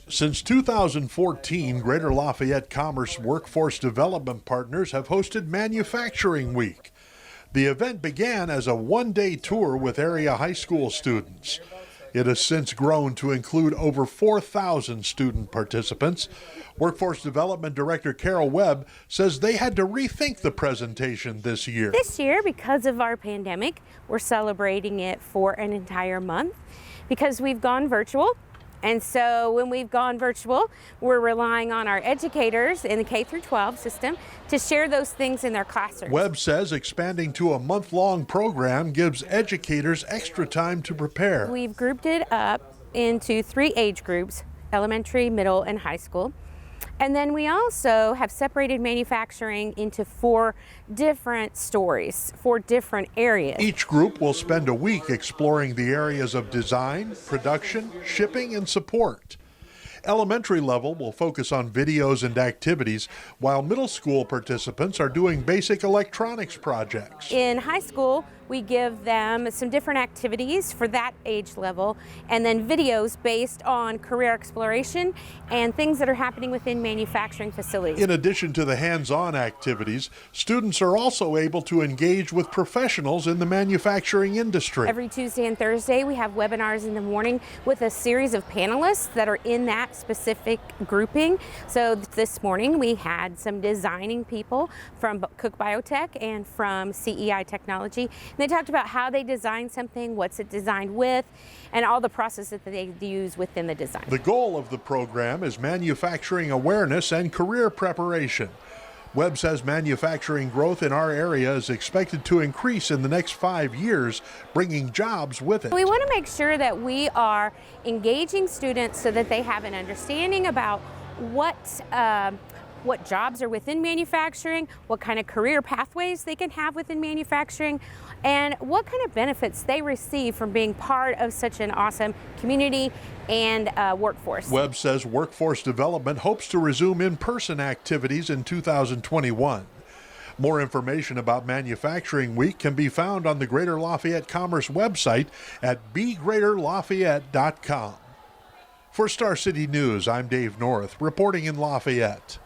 Since 2014, Greater Lafayette Commerce Workforce Development Partners have hosted Manufacturing Week. The event began as a one-day tour with area high school students. It has since grown to include over 4,000 student participants. Workforce Development Director Carol Webb says they had to rethink the presentation this year. This year, because of our pandemic, we're celebrating it for an entire month because we've gone virtual. And so when we've gone virtual, we're relying on our educators in the K-12 system to share those things in their classrooms. Webb says expanding to a month-long program gives educators extra time to prepare. We've grouped it up into 3 age groups: elementary, middle, and high school. And then we also have separated manufacturing into 4 different stories, 4 different areas. Each group will spend a week exploring the areas of design, production, shipping, and support. Elementary level will focus on videos and activities, while middle school participants are doing basic electronics projects. In high school, we give them some different activities for that age level, and then videos based on career exploration and things that are happening within manufacturing facilities. In addition to the hands-on activities, students are also able to engage with professionals in the manufacturing industry. Every Tuesday and Thursday, we have webinars in the morning with a series of panelists that are in that specific grouping. So this morning, we had some designing people from Cook Biotech and from CEI Technology. And they talked about how they design something, what's it designed with, and all the processes that they use within the design. The goal of the program is manufacturing awareness and career preparation. Webb says manufacturing growth in our area is expected to increase in the next 5 years, bringing jobs with it. We want to make sure that we are engaging students so that they have an understanding about what jobs are within manufacturing, what kind of career pathways they can have within manufacturing, and what kind of benefits they receive from being part of such an awesome community and workforce. Webb says Workforce Development hopes to resume in-person activities in 2021. More information about Manufacturing Week can be found on the Greater Lafayette Commerce website at begreaterlafayette.com. For Star City News, I'm Dave North, reporting in Lafayette.